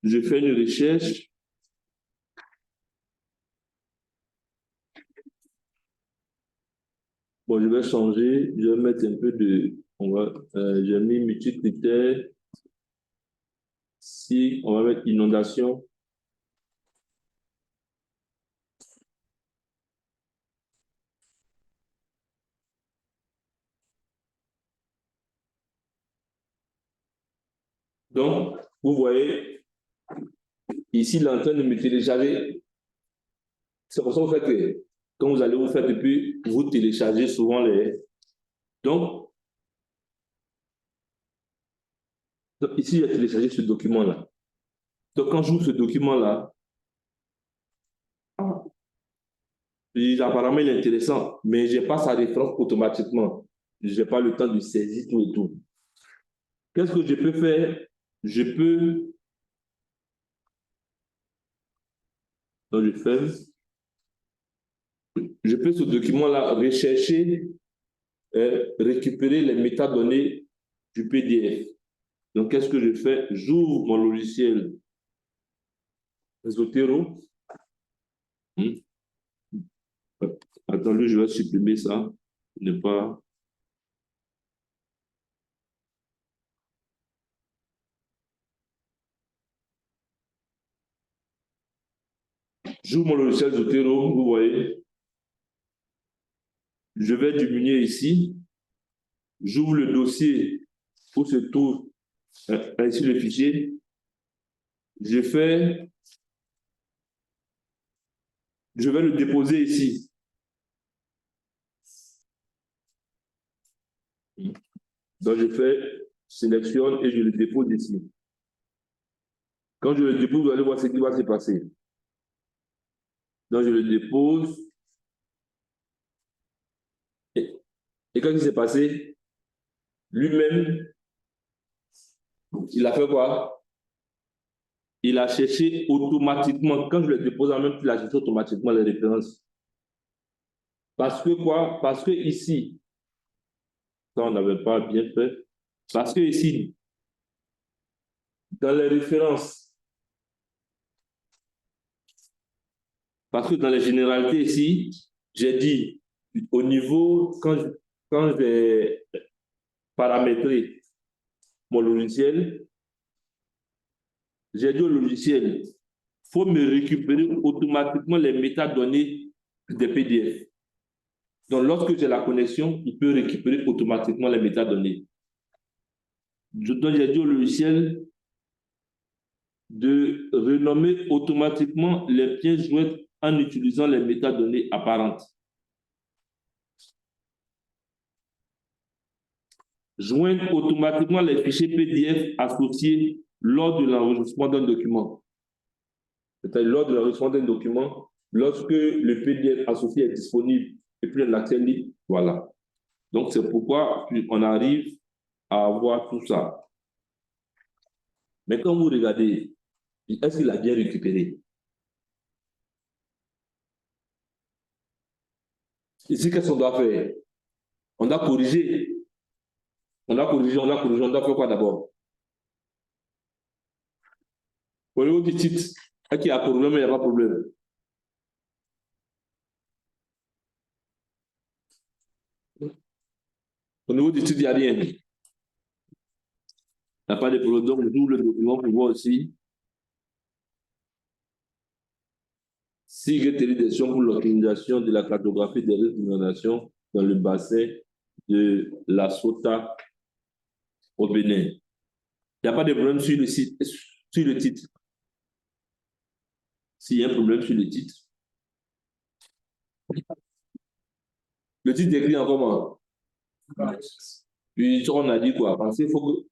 Je fais une recherche. Bon, je vais changer. Je vais mettre un peu de... j'ai mis multi-critères. Si on va mettre inondation. Donc, vous voyez, ici, il est en train de me télécharger. C'est pour ça que vous faites que quand vous allez vous faire depuis, vous téléchargez souvent les... Donc ici, j'ai téléchargé ce document-là. Donc, quand j'ouvre ce document-là, apparemment, il est intéressant, mais je n'ai pas sa référence automatiquement. Je n'ai pas le temps de saisir tout et tout. Qu'est-ce que je peux faire? Je peux... Donc, je ferme. Je peux, ce document-là, rechercher, récupérer les métadonnées du PDF. Donc, qu'est-ce que je fais? J'ouvre mon logiciel Zotero. Attendez, je vais supprimer ça. Ne pas... J'ouvre mon logiciel Zotero, vous voyez. Je vais diminuer ici. J'ouvre le dossier où se trouve ici le fichier. Je vais le déposer ici. Donc, je fais sélectionne et je le dépose ici. Quand je le dépose, vous allez voir ce qui va se passer. Donc, je le dépose. Et quand il s'est passé, lui-même, il a fait quoi? Il a cherché automatiquement. Quand je le dépose en même temps, il a cherché automatiquement les références. Parce que quoi? Parce que ici, ça, on n'avait pas bien fait. Parce que ici, dans les références, parce que dans les généralités ici, j'ai dit, au niveau, quand j'ai paramétré mon logiciel, j'ai dit au logiciel, il faut me récupérer automatiquement les métadonnées des PDF. Donc, lorsque j'ai la connexion, il peut récupérer automatiquement les métadonnées. Donc, j'ai dit au logiciel, de renommer automatiquement les pièces jointes en utilisant les métadonnées apparentes. Joindre automatiquement les fichiers PDF associés lors de l'enregistrement d'un document. C'est-à-dire lors de l'enregistrement d'un document, lorsque le PDF associé est disponible et puis l'accès libre, voilà. Donc c'est pourquoi on arrive à avoir tout ça. Mais quand vous regardez, est-ce qu'il a bien récupéré? Ici, qu'est-ce qu'on doit faire? On doit corriger. On doit faire quoi d'abord? Au niveau du titre, est-ce qu'il y a un problème, il n'y a pas de problème? Au niveau du titre, il n'y a rien. Il n'y a pas de problème. Donc, on ouvre le document pour voir aussi si l'utilisation pour l'organisation de la cartographie des risques d'inondation dans le bassin de la Sota au Bénin. Il n'y a pas de problème sur le site, sur le titre. S'il y a un problème sur le titre, le titre écrit en comment? Puis on a dit quoi? Parce qu'il faut que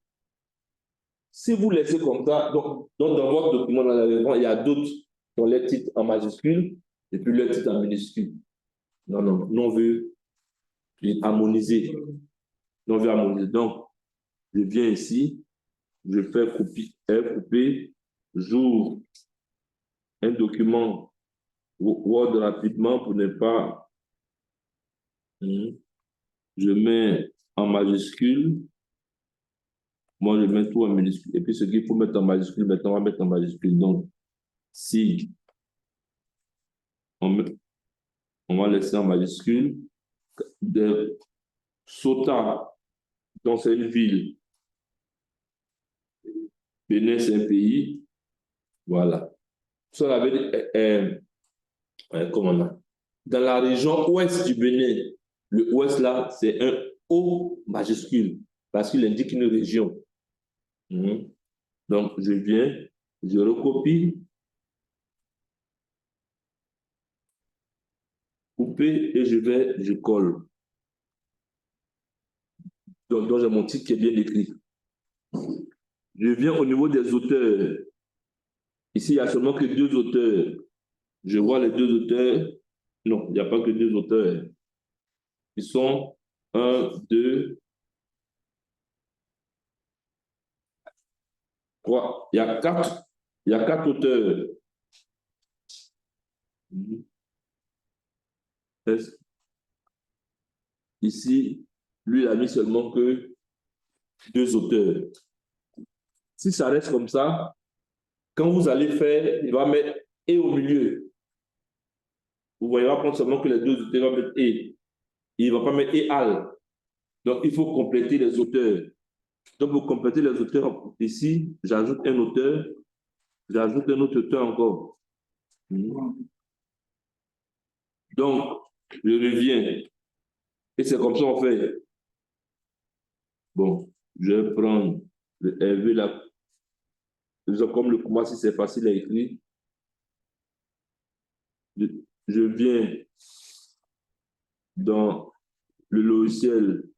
si vous laissez comme ça, donc dans votre document, il y a d'autres qui ont les titres en majuscule et puis les titres en minuscule. Non, on veut harmoniser. On veut harmoniser. Donc, je viens ici, je fais couper, j'ouvre un document Word rapidement pour ne pas. Je mets en majuscule. Moi, je mets tout en minuscule. Et puis, ce qu'il faut mettre en majuscule, maintenant, on va mettre en majuscule. Donc, si on va laisser en majuscule, de Sota, donc c'est une ville. Bénin, c'est un pays. Voilà. Ça avait comment on a? Dans la région ouest du Bénin, le ouest là, c'est un O majuscule parce qu'il indique une région. Donc, je viens, je recopie, couper et je colle. Donc j'ai mon titre qui est bien écrit. Je viens au niveau des auteurs. Ici, il n'y a seulement que 2 auteurs. Je vois les 2 auteurs. Non, il n'y a pas que 2 auteurs. Ils sont 1, 2, 3. Il y a 4 auteurs. Ici, lui, il a mis seulement que 2 auteurs. Si ça reste comme ça, quand vous allez faire, il va mettre et au milieu. Vous voyez, il va prendre seulement que les 2 auteurs, il va mettre et. Il ne va pas mettre et al. Donc, il faut compléter les auteurs. Donc, pour compléter les auteurs, ici, j'ajoute un auteur, j'ajoute un autre auteur encore. Donc, je reviens. Et c'est comme ça qu'on fait. Bon, je vais prendre le RV là. Comme le Kumasi, c'est facile à écrire. Je viens dans le logiciel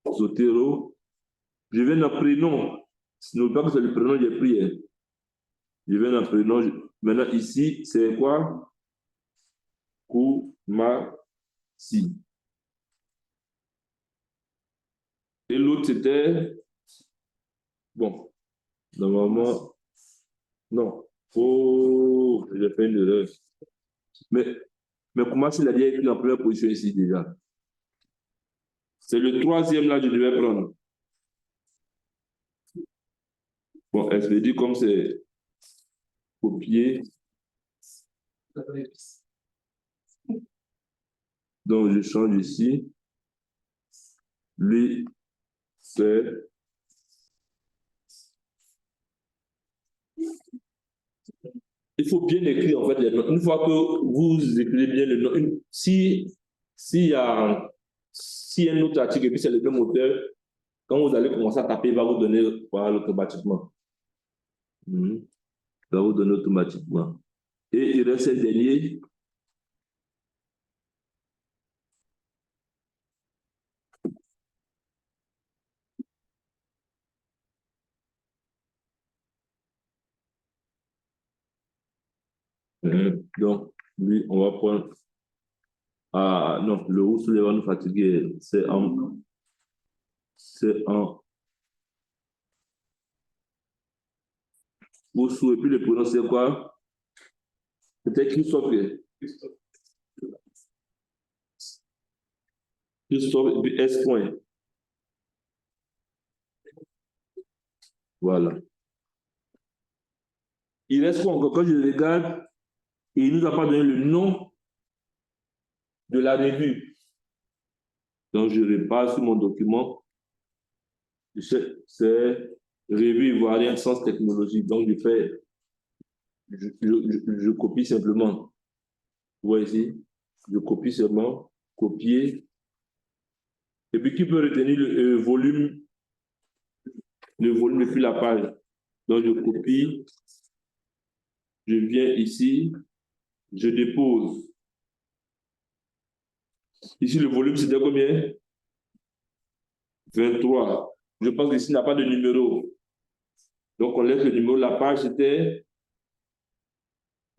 Zotero. Je viens dans prénom. Sinon, pas que c'est le prénom que j'ai pris. Je viens dans prénom. Maintenant, ici, c'est quoi? Kumasi. Et l'autre, c'était. Bon. Normalement. Non. Oh, j'ai fait une erreur. Mais Kumasi, il a déjà écrit en première position ici déjà. C'est le 3e là que je devais prendre. Bon, SVD, comme c'est copié. Donc, je change ici. Lui, c'est. Il faut bien écrire en fait les noms. Une fois que vous écrivez bien le nom, s'il y a un autre article et puis c'est le même auteur, quand vous allez commencer à taper, il va vous donner voilà, automatiquement. Ça va vous donner automatiquement. Et il reste un dernier. Donc, lui, on va prendre. Ah non, le rouge sur les vannes fatiguées, c'est en. Oussou, et puis le prénom, c'est quoi? C'était Christophe. Christophe, et puis S. Point. Voilà. Il reste quoi encore? Quand je regarde, il ne nous a pas donné le nom de la revue. Donc, je repars sur mon document. C'est Revue ivoirienne sciences technologiques. Donc, je copie simplement. Vous voyez ici? Je copie seulement, copier. Et puis, qui peut retenir le volume depuis la page? Donc, je copie. Je viens ici. Je dépose. Ici, le volume, c'était combien? 23. Je pense qu'ici, il n'y a pas de numéro. Donc, on laisse le numéro. La page, c'était...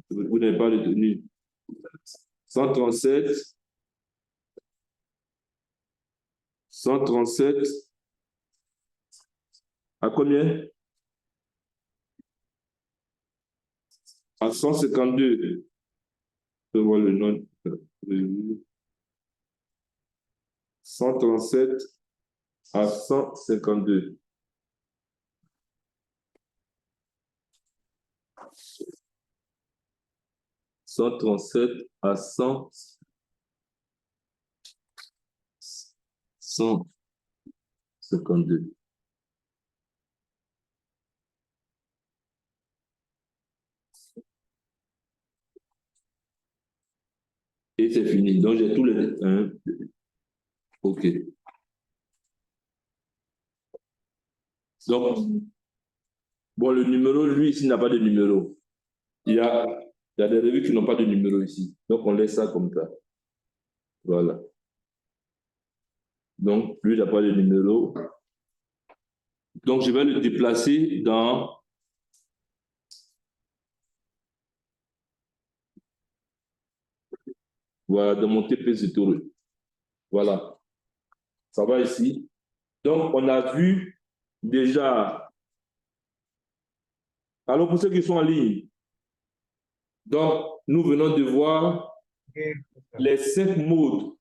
Vous n'avez pas retenu. 137. 137. À combien? À 152. Je vois le nom. 137 à 152. « 137 à 152. Et c'est fini. Donc, j'ai tous les... OK. Donc, bon, le numéro, lui, ici, n'a pas de numéro. Il y a des revues qui n'ont pas de numéro ici. Donc, on laisse ça comme ça. Voilà. Donc, lui, il n'a pas de numéro. Donc, je vais le déplacer dans... Voilà, dans mon TP0. Voilà. Ça va ici. Donc, on a vu déjà... Alors, pour ceux qui sont en ligne, donc, nous venons de voir les 5 modes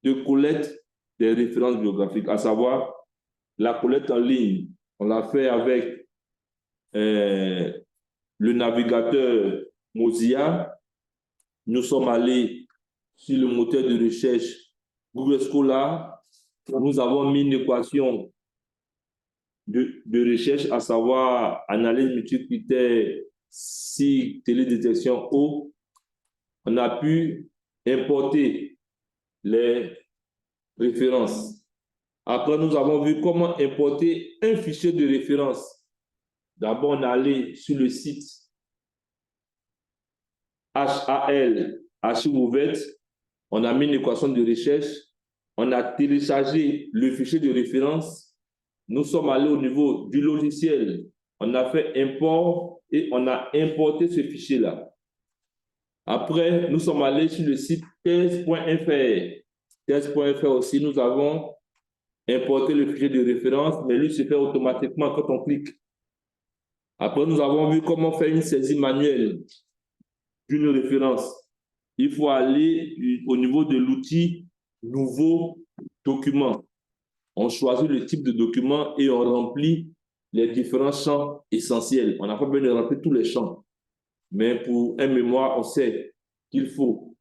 de collecte des références biographiques, à savoir la collecte en ligne. On l'a fait avec le navigateur Mozilla. Nous sommes allés sur le moteur de recherche Google Scholar. Nous avons mis une équation de recherche, à savoir analyse multicritère si télédétection haut. On a pu importer les références. Après, nous avons vu comment importer un fichier de référence. D'abord, on est allé sur le site HAL, archive ouverte. On a mis une équation de recherche. On a téléchargé le fichier de référence. Nous sommes allés au niveau du logiciel. On a fait import et on a importé ce fichier-là. Après, nous sommes allés sur le site thèse.fr. Thèse.fr aussi, nous avons importé le fichier de référence, mais lui se fait automatiquement quand on clique. Après, nous avons vu comment faire une saisie manuelle d'une référence. Il faut aller au niveau de l'outil Nouveau document. On choisit le type de document et on remplit les différents champs essentiels. On n'a pas besoin de remplir tous les champs. Mais pour un mémoire, on sait qu'il faut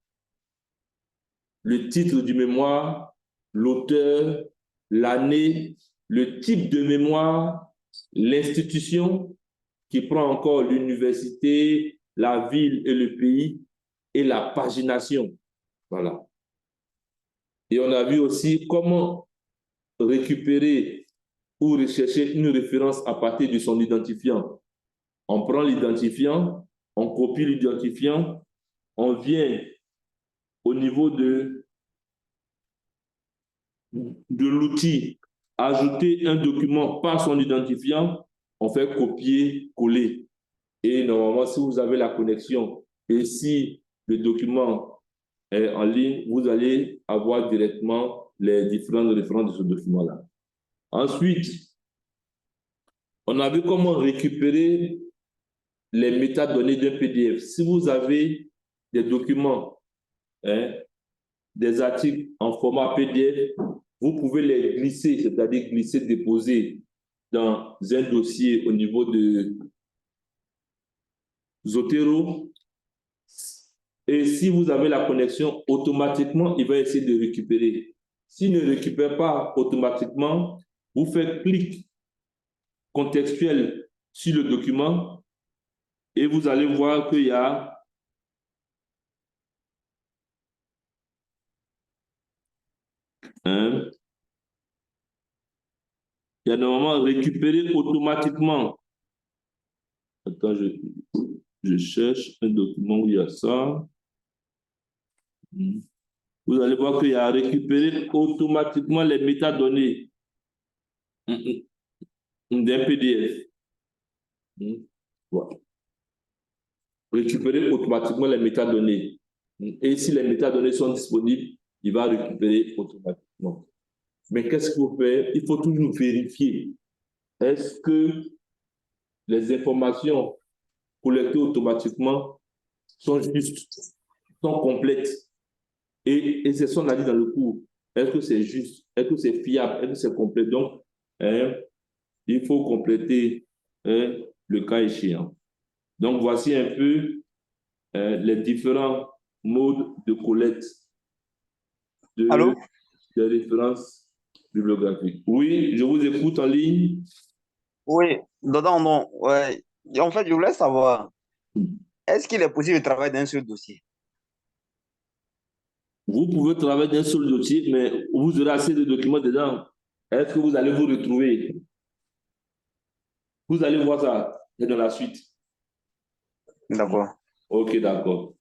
le titre du mémoire, l'auteur, l'année, le type de mémoire, l'institution qui prend encore l'université, la ville et le pays, et la pagination. Voilà. Et on a vu aussi comment récupérer ou rechercher une référence à partir de son identifiant. On prend l'identifiant, on copie l'identifiant, on vient au niveau de l'outil, ajouter un document par son identifiant, on fait copier-coller. Et normalement, si vous avez la connexion et si le document est en ligne, vous allez avoir directement les différentes références de ce document-là. Ensuite, on a vu comment récupérer les métadonnées d'un PDF. Si vous avez des documents, des articles en format PDF, vous pouvez les glisser, c'est-à-dire glisser, déposer dans un dossier au niveau de Zotero. Et si vous avez la connexion, automatiquement, il va essayer de récupérer. S'il ne récupère pas automatiquement, vous faites clic contextuel sur le document et vous allez voir qu'il y a il y a normalement récupéré automatiquement. Attends, je cherche un document où il y a ça. Vous allez voir qu'il y a récupéré automatiquement les métadonnées d'un PDF. Voilà. Récupérer automatiquement les métadonnées. Et si les métadonnées sont disponibles, il va récupérer automatiquement. Mais qu'est-ce qu'il faut faire? Il faut toujours vérifier. Est-ce que les informations collectées automatiquement sont justes, sont complètes? Et c'est ce qu'on a dit dans le cours. Est-ce que c'est juste? Est-ce que c'est fiable? Est-ce que c'est complet? Donc, il faut compléter le cas échéant. Donc, voici un peu les différents modes de collecte Allô? de références bibliographiques. Oui, je vous écoute en ligne. Oui, non, ouais. En fait, je voulais savoir, est-ce qu'il est possible de travailler d'un seul dossier? Vous pouvez travailler d'un seul dossier, mais vous aurez assez de documents dedans. Est-ce que vous allez vous retrouver? Vous allez voir ça dans la suite. D'accord. Ok, d'accord.